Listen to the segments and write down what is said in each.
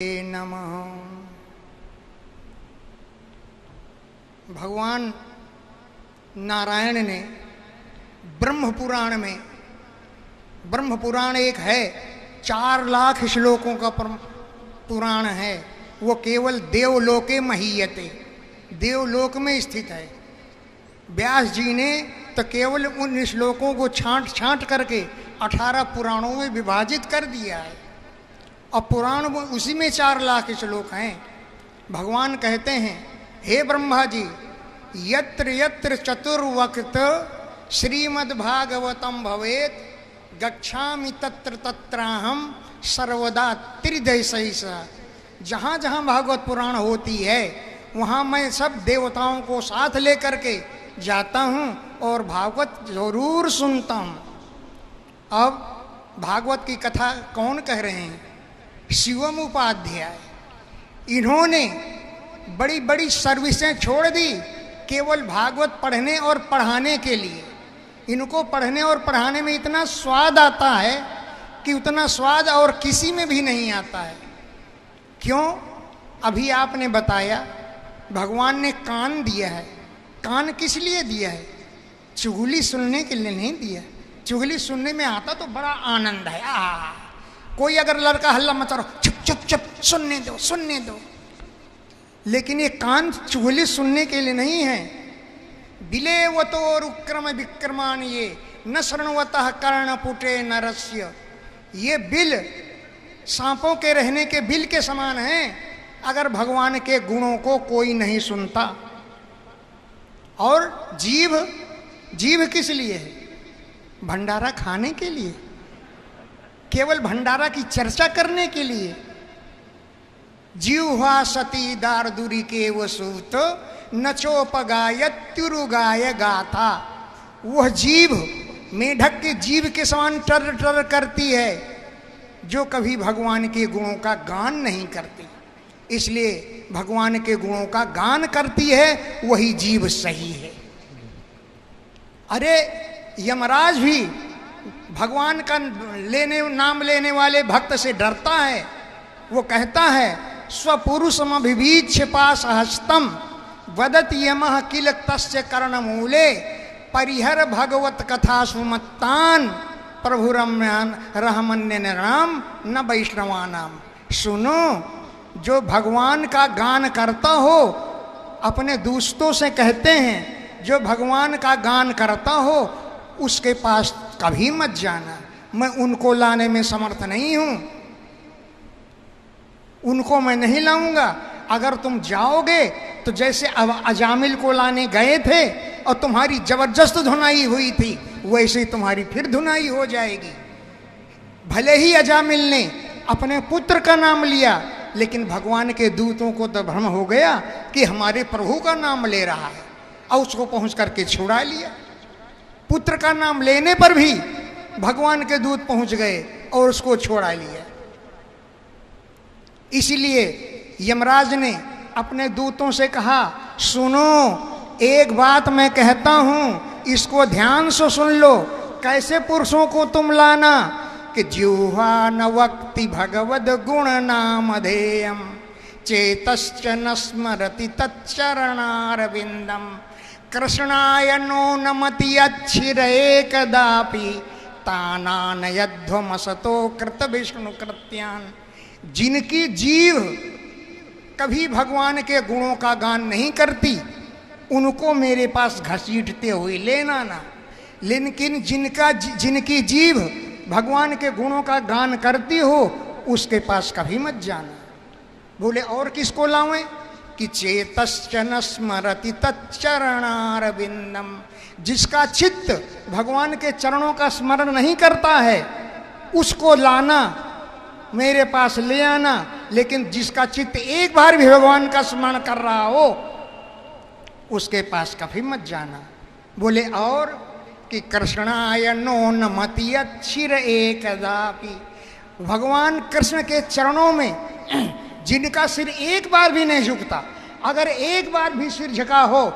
नमः। भगवान नारायण ने ब्रह्म पुराण में, ब्रह्म पुराण एक है 4 लाख श्लोकों का पुराण है, वो केवल देवलोके महीयते, देवलोक में स्थित है। व्यास जी ने तो केवल उन श्लोकों को छांट छांट करके 18 पुराणों में विभाजित कर दिया है, और पुराण उसी में 4 लाख श्लोक हैं। भगवान कहते हैं, हे ब्रह्मा जी, यत्र यत्र चतुर्वक्त श्रीमद्भागवतम भवेत गच्छामि तत्र तत्राहम सर्वदा त्रिदय सहिसा। जहाँ जहाँ भागवत पुराण होती है वहाँ मैं सब देवताओं को साथ लेकर के जाता हूँ और भागवत जरूर सुनता हूँ। अब भागवत की कथा कौन कह रहे हैं? शिवम उपाध्याय। इन्होंने बड़ी बड़ी सर्विसें छोड़ दी केवल भागवत पढ़ने और पढ़ाने के लिए। इनको पढ़ने और पढ़ाने में इतना स्वाद आता है कि उतना स्वाद और किसी में भी नहीं आता है। क्यों? अभी आपने बताया भगवान ने कान दिया है। कान किस लिए दिया है? चुगली सुनने के लिए नहीं दिया। चुगली सुनने में आता तो बड़ा आनंद है। कोई अगर लड़का हल्ला मचा रहा, चुप चुप चुप, सुनने दो सुनने दो। लेकिन ये कान चुगली सुनने के लिए नहीं है। बिलेवतोर उक्रम विक्रमान ये न शरणवतः कर्णपुटे नरस्य। ये बिल सांपों के रहने के बिल के समान हैं अगर भगवान के गुणों को कोई नहीं सुनता। और जीभ, जीभ किस लिए है? भंडारा खाने के लिए, केवल भंडारा की चर्चा करने के लिए। जीवा सती दारदुरी के वसूत नचोपगायत्युरुगाय गाथा। वह जीभ मेढक के जीभ के समान टर टर करती है जो कभी भगवान के गुणों का गान नहीं करती। इसलिए भगवान के गुणों का गान करती है वही जीभ सही है। अरे यमराज भी भगवान का नाम लेने वाले भक्त से डरता है। वो कहता है, स्वपुरुषमभिभीक्ष्य पाशहस्तम वदत यमः किल तस्य कर्णमूले परिहर भगवत कथा सुमत्तान प्रभुरम्यान रहमन्य नाम न वैष्णवानाम। सुनो, जो भगवान का गान करता हो, अपने दोस्तों से कहते हैं, जो भगवान का गान करता हो उसके पास कभी मत जाना। मैं उनको लाने में समर्थ नहीं हूं, उनको मैं नहीं लाऊंगा। अगर तुम जाओगे तो जैसे अजामिल को लाने गए थे और तुम्हारी जबरदस्त धुनाई हुई थी, वैसे ही तुम्हारी फिर धुनाई हो जाएगी। भले ही अजामिल ने अपने पुत्र का नाम लिया, लेकिन भगवान के दूतों को तो भ्रम हो गया कि हमारे प्रभु का नाम ले रहा है, और उसको पहुंच करके छुड़ा लिया। पुत्र का नाम लेने पर भी भगवान के दूत पहुंच गए और उसको छोड़ा लिया। इसलिए यमराज ने अपने दूतों से कहा, सुनो, एक बात मैं कहता हूं, इसको ध्यान से सुन लो। कैसे पुरुषों को तुम लाना कि जिह्वा न वक्ति भगवद गुण नामधेयम चेतश्च न स्मरति तच्चरणारविंदम कृष्णाय नो नमति अच्छिरे कदापि तानानयध्वमसतो कृत विष्णु कृत्यान। जिनकी जीव कभी भगवान के गुणों का गान नहीं करती, उनको मेरे पास घसीटते हुए लेना ना। लेकिन जिनकी जीव भगवान के गुणों का गान करती हो, उसके पास कभी मत जाना। बोले और किसको लावें? कि चेतश्च न स्मरति तच्चरणारविंदम। जिसका चित्त भगवान के चरणों का स्मरण नहीं करता है, उसको लाना, मेरे पास ले आना। लेकिन जिसका चित्त एक बार भी भगवान का स्मरण कर रहा हो, उसके पास कभी मत जाना। बोले और कि कृष्णाय नो नमति अच्छिर एकदापि। भगवान कृष्ण के चरणों में जिनका सिर एक बार भी नहीं झुकता, अगर एक बार भी सिर झुका हो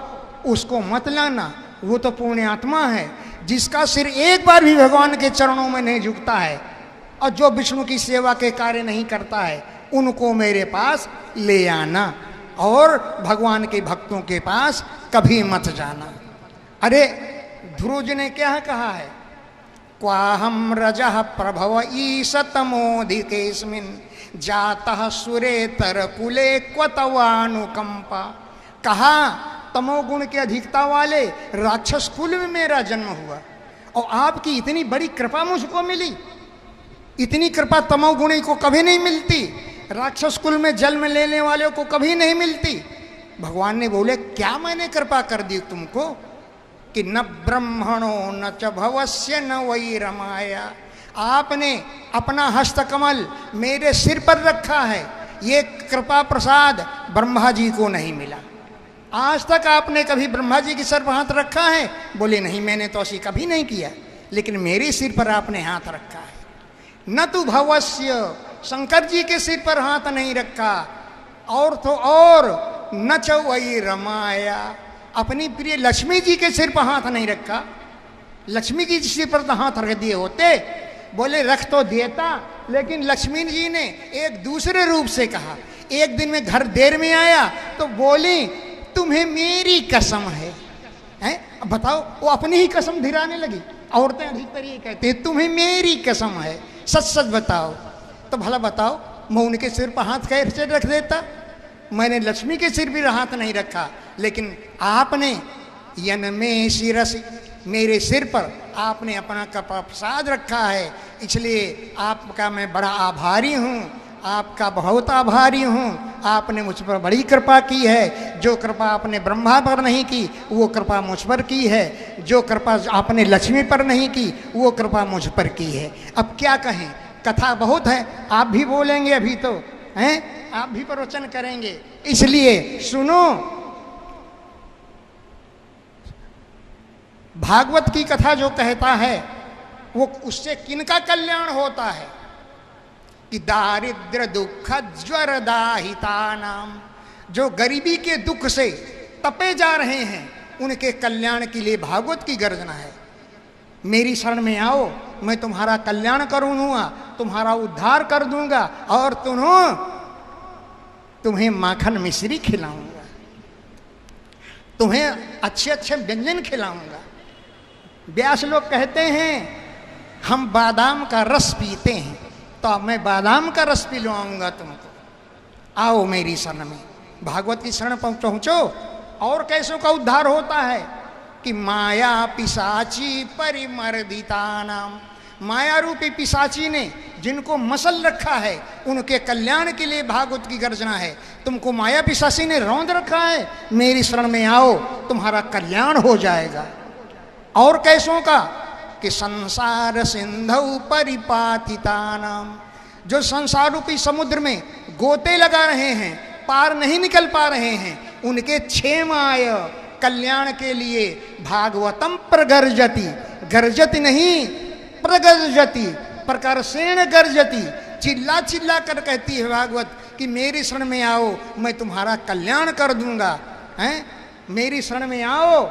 उसको मत लाना, वो तो पुण्यात्मा है। जिसका सिर एक बार भी भगवान के चरणों में नहीं झुकता है और जो विष्णु की सेवा के कार्य नहीं करता है, उनको मेरे पास ले आना और भगवान के भक्तों के पास कभी मत जाना। अरे ध्रुव जी ने क्या कहा है, क्वाहम रजः प्रभव ईशतमोधिकेस्मिन् जातः सुरेतर कुले क्वतवानुकंपा। कहा तमोगुण के अधिकता वाले राक्षस कुल में मेरा जन्म हुआ और आपकी इतनी बड़ी कृपा मुझको मिली। इतनी कृपा तमोगुणी को कभी नहीं मिलती, राक्षस कुल में जन्म लेने वाले को कभी नहीं मिलती। भगवान ने बोले क्या मैंने कृपा कर दी तुमको कि न ब्रह्मणो न च भवस्य न वै रमाया। आपने अपना हस्तकमल मेरे सिर पर रखा है, ये कृपा प्रसाद ब्रह्मा जी को नहीं मिला। आज तक आपने कभी ब्रह्मा जी के सिर पर हाथ रखा है? बोले नहीं, मैंने तो ऐसी कभी नहीं किया, लेकिन मेरे सिर पर आपने हाथ रखा है। न तो भवस्य, शंकर जी के सिर पर हाथ नहीं रखा, और तो और न च वै रमाया, अपनी प्रिय लक्ष्मी जी के सिर पर हाथ नहीं रखा। लक्ष्मी जी सिर पर तो हाथ रख दिए होते, बोले रख तो देता, लेकिन लक्ष्मी जी ने एक दूसरे रूप से कहा। एक दिन में घर देर में आया तो बोली तुम्हें मेरी कसम है, हैं? अब बताओ, वो अपनी ही कसम धिराने लगी। औरतें अधिकतर ये कहती हैं तुम्हें मेरी कसम है, सच सच बताओ। तो भला बताओ, मैं उनके सिर पर हाथ कैसे रख देता? मैंने लक्ष्मी के सिर पर हाथ नहीं रखा, लेकिन आपने यन में शिरस, मेरे सिर पर आपने अपना कृपा प्रसाद रखा है, इसलिए आपका मैं बड़ा आभारी हूँ, आपका बहुत आभारी हूँ। आपने मुझ पर बड़ी कृपा की है। जो कृपा आपने ब्रह्मा पर नहीं की वो कृपा मुझ पर की है, जो कृपा आपने लक्ष्मी पर नहीं की वो कृपा मुझ पर की है। अब क्या कहें, कथा बहुत है, आप भी बोलेंगे अभी तो, हैं? आप भी प्रवचन करेंगे, इसलिए सुनो। भागवत की कथा जो कहता है वो उससे किनका कल्याण होता है कि दारिद्र दुख ज्वर दाहिता नाम, जो गरीबी के दुख से तपे जा रहे हैं उनके कल्याण के लिए भागवत की गर्जना है। मेरी शरण में आओ, मैं तुम्हारा कल्याण करूंगा, तुम्हारा उद्धार कर दूंगा और तुम्हें माखन मिश्री खिलाऊंगा, तुम्हें अच्छे अच्छे व्यंजन खिलाऊंगा। व्यास लोग कहते हैं हम बादाम का रस पीते हैं, तो अब मैं बादाम का रस पिलवाऊंगा तुमको। आओ मेरी शरण में, भागवत की शरण पहुंचो। और कैसों का उद्धार होता है कि माया पिशाची परिमर्दिता नाम, माया रूपी पिशाची ने जिनको मसल रखा है उनके कल्याण के लिए भागवत की गर्जना है। तुमको माया पिशाची ने रौंद रखा है, मेरी शरण में आओ, तुम्हारा कल्याण हो जाएगा। और कैसों का कि संसार सिंधु परिपातिता नाम, जो संसार रूपी समुद्र में गोते लगा रहे हैं, पार नहीं निकल पा रहे हैं, उनके क्षेमाय कल्याण के लिए भागवतम प्रगर्जति, गर्जति नहीं प्रगर्जति, प्रकर्षेण गर्जति, चिल्ला चिल्ला कर कहती है भागवत कि मेरी शरण में आओ, मैं तुम्हारा कल्याण कर दूंगा। हैं, मेरी शरण में आओ।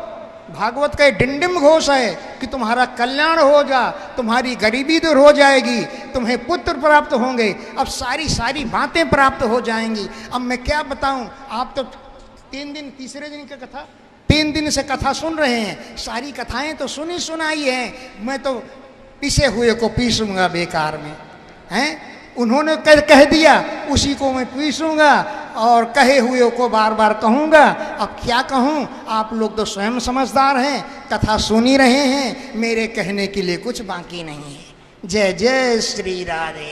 भागवत का डिंडिम घोष है कि तुम्हारा कल्याण होगा, तुम्हारी गरीबी दूर हो जाएगी, तुम्हें पुत्र प्राप्त होंगे, अब सारी बातें प्राप्त हो जाएंगी। अब मैं क्या बताऊं, आप तो 3 दिन, तीसरे दिन की कथा 3 दिन से कथा सुन रहे हैं, सारी कथाएं तो सुनी सुनाई हैं, मैं तो पिसे हुए को पीसूंगा बेकार में। हैं, उन्होंने कह दिया उसी को मैं पीसूंगा और कहे हुए को बार बार कहूंगा। अब क्या कहूं, आप लोग तो स्वयं समझदार हैं, कथा सुन ही रहे हैं, मेरे कहने के लिए कुछ बाकी नहीं है। जय जय श्री राधे।